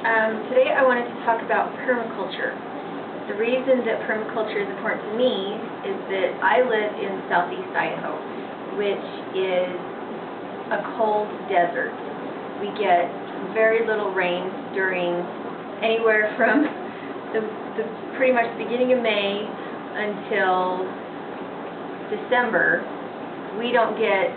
Today I wanted to talk about permaculture. The reason that permaculture is important to me is that I live in southeast Idaho, which is a cold desert. We get very little rain during anywhere from pretty much the beginning of May until December. We don't get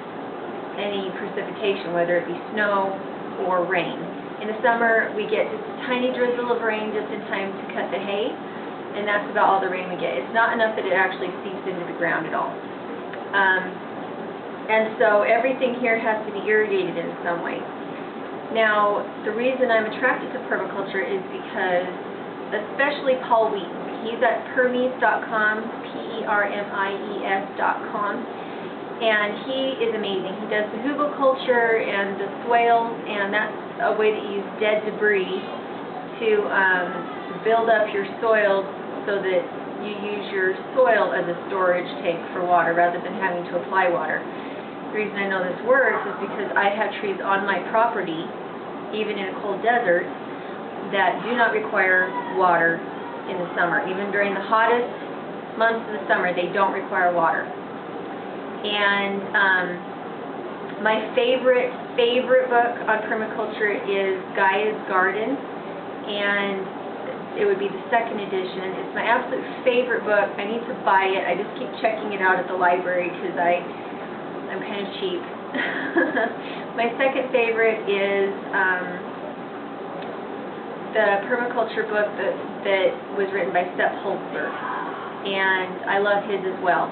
any precipitation, whether it be snow or rain. In the summer, we get just a tiny drizzle of rain just in time to cut the hay, and that's about all the rain we get. It's not enough that it actually seeps into the ground at all. And so everything here has to be irrigated in some way. Now, the reason I'm attracted to permaculture is because, especially Paul Wheaton, he's at permies.com, Permies.com, and he is amazing. He does the hugelkultur and the swales, and that's a way that you use dead debris to build up your soil so that you use your soil as a storage tank for water rather than having to apply water. The reason I know this works is because I have trees on my property, even in a cold desert, that do not require water in the summer. Even during the hottest months of the summer, they don't require water. And my favorite book on permaculture is Gaia's Garden, and it would be the second edition. It's my absolute favorite book. I need to buy it. I just keep checking it out at the library because I'm kind of cheap. My second favorite is the Permaculture Book that was written by Sepp Holzer, and I love his as well.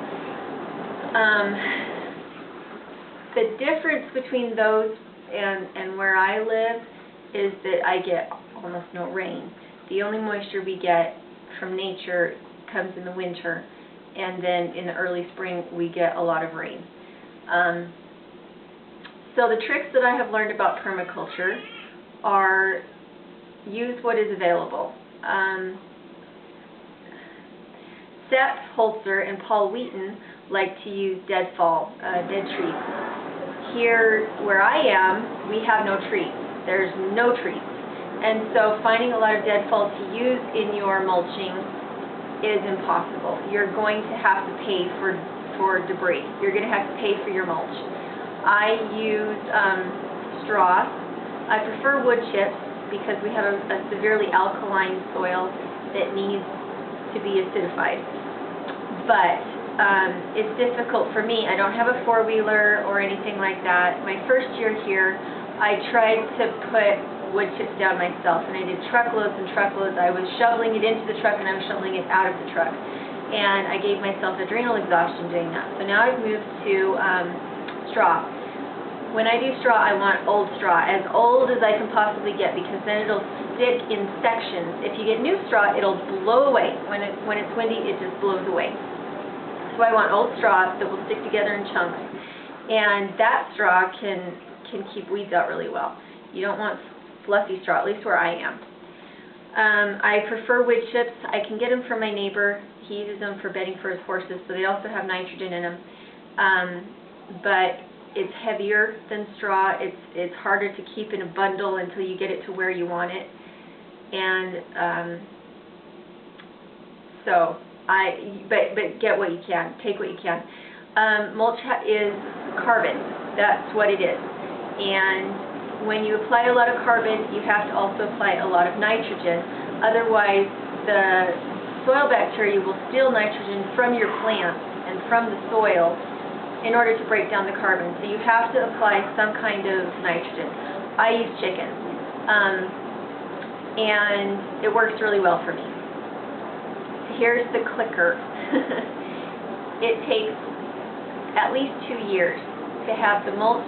The difference between those and where I live is that I get almost no rain. The only moisture we get from nature comes in the winter, and then in the early spring we get a lot of rain. So the tricks that I have learned about permaculture are use what is available. Sepp Holzer and Paul Wheaton like to use deadfall, dead trees. Here where I am, we have no trees. There's no trees. And so finding a lot of deadfall to use in your mulching is impossible. You're going to have to pay for debris. You're going to have to pay for your mulch. I use straw. I prefer wood chips because we have a severely alkaline soil that needs to be acidified. But it's difficult for me. I don't have a four-wheeler or anything like that. My first year here, I tried to put wood chips down myself, and I did truckloads and truckloads. I was shoveling it into the truck, and I was shoveling it out of the truck. And I gave myself adrenal exhaustion doing that. So now I've moved to straw. When I do straw, I want old straw, as old as I can possibly get, because then it'll stick in sections. If you get new straw, it'll blow away. When it's windy, it just blows away. So I want old straw that will stick together in chunks, and that straw can keep weeds out really well. You don't want fluffy straw, at least where I am. I prefer wood chips. I can get them from my neighbor. He uses them for bedding for his horses, so they also have nitrogen in them. But it's heavier than straw. It's harder to keep in a bundle until you get it to where you want it. And but get what you can, take what you can. Mulch is carbon. That's what it is. And when you apply a lot of carbon, you have to also apply a lot of nitrogen. Otherwise, the soil bacteria will steal nitrogen from your plants and from the soil in order to break down the carbon. So you have to apply some kind of nitrogen. I use chicken, and it works really well for me. Here's the clicker. It takes at least 2 years to have the mulch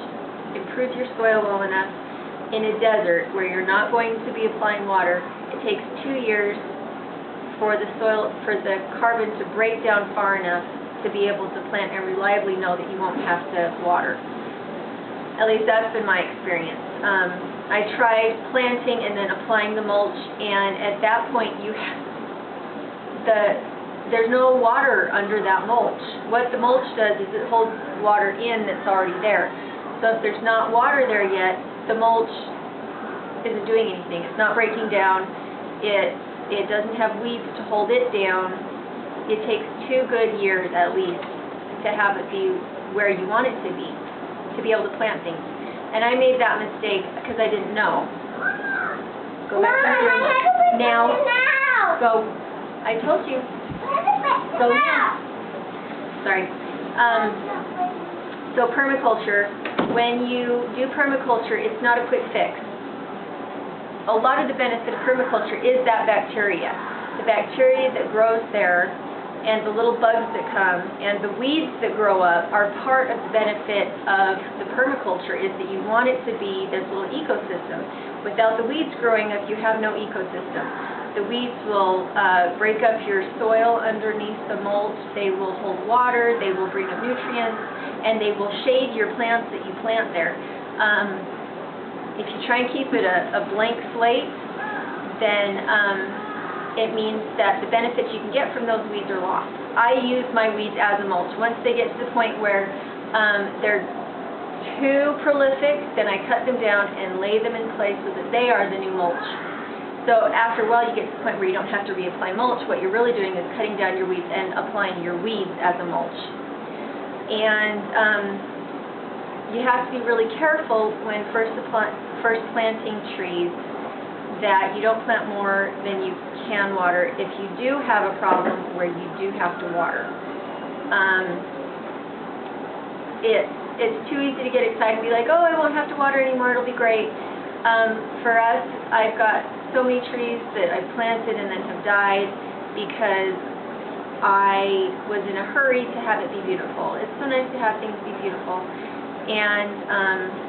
improve your soil well enough in a desert where you're not going to be applying water. It takes 2 years for the soil, for the carbon to break down far enough to be able to plant and reliably know that you won't have to water. At least that's been my experience. I tried planting and then applying the mulch, and at that point there's no water under that mulch. What the mulch does is it holds water in that's already there. So if there's not water there yet, the mulch isn't doing anything. It's not breaking down. It doesn't have weeds to hold it down. It takes 2 good years at least to have it be where you want it to be able to plant things. And I made that mistake because I didn't know. Go back to doing it. Now. Go. I told you. Go now. Sorry. So permaculture, when you do permaculture, it's not a quick fix. A lot of the benefit of permaculture is that bacteria. The bacteria that grows there and the little bugs that come and the weeds that grow up are part of the benefit of the permaculture, is that you want it to be this little ecosystem. Without the weeds growing up, you have no ecosystem. The weeds will break up your soil underneath the mulch, they will hold water, they will bring up nutrients, and they will shade your plants that you plant there. If you try and keep it a blank slate, then it means that the benefits you can get from those weeds are lost. I use my weeds as a mulch. Once they get to the point where they're too prolific, then I cut them down and lay them in place so that they are the new mulch. So after a while you get to the point where you don't have to reapply mulch. What you're really doing is cutting down your weeds and applying your weeds as a mulch. And you have to be really careful when first planting trees that you don't plant more than you can water if you do have a problem where you do have to water. It's too easy to get excited and be like, oh, I won't have to water anymore, it'll be great. For us, I've got so many trees that I've planted and then have died because I was in a hurry to have it be beautiful. It's so nice to have things be beautiful. And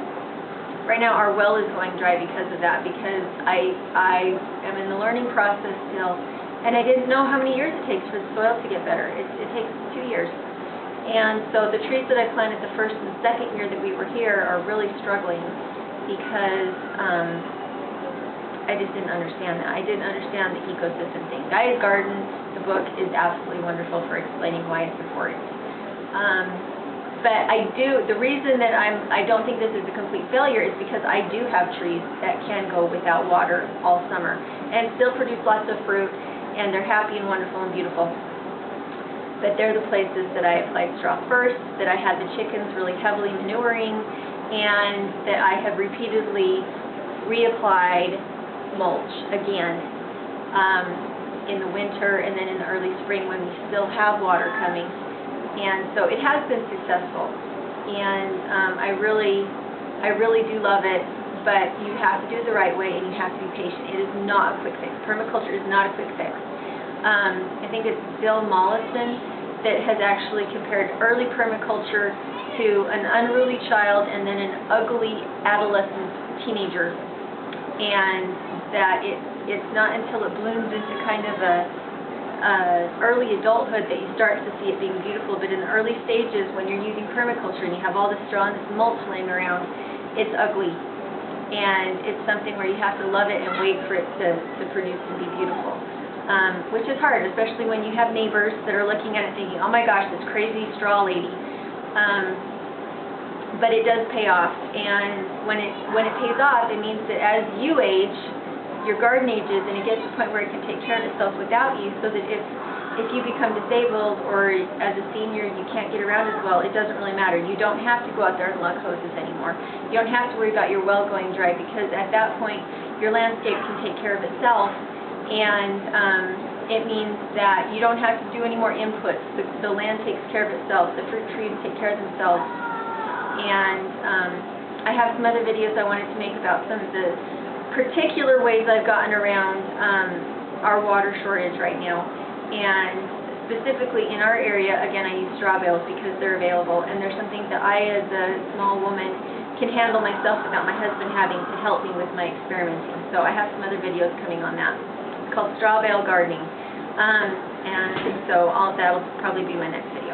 right now our well is going dry because of that, because I am in the learning process still, and I didn't know how many years it takes for the soil to get better. It takes 2 years. And so the trees that I planted the first and second year that we were here are really struggling because I just didn't understand that. I didn't understand the ecosystem thing. Gaia's Garden, the book, is absolutely wonderful for explaining why I support it. But the reason that I don't think this is a complete failure is because I do have trees that can go without water all summer and still produce lots of fruit, and they're happy and wonderful and beautiful. But they're the places that I applied straw first, that I had the chickens really heavily manuring, and that I have repeatedly reapplied mulch again in the winter and then in the early spring when we still have water coming. And so it has been successful, and I really do love it, but you have to do it the right way and you have to be patient. It is not a quick fix. Permaculture is not a quick fix. I think it's Bill Mollison that has actually compared early permaculture to an unruly child and then an ugly adolescent teenager, and that it's not until it blooms into kind of a early adulthood that you start to see it being beautiful. But in the early stages, when you're using permaculture and you have all this straw and this mulch laying around, it's ugly, and it's something where you have to love it and wait for it to produce and be beautiful, which is hard, especially when you have neighbors that are looking at it thinking, oh my gosh, this crazy straw lady. But it does pay off, and when it pays off, it means that as you age, your garden ages, and it gets to the point where it can take care of itself without you, so that if you become disabled or as a senior you can't get around as well, it doesn't really matter. You don't have to go out there and lug hoses anymore. You don't have to worry about your well going dry, because at that point your landscape can take care of itself, and it means that you don't have to do any more inputs. The land takes care of itself. The fruit trees take care of themselves. And I have some other videos I wanted to make about some of the particular ways I've gotten around our water shortage right now. And specifically in our area, again, I use straw bales because they're available, and they're something that I, as a small woman, can handle myself without my husband having to help me with my experimenting. So I have some other videos coming on that. It's called straw bale gardening. And so that'll probably be my next video.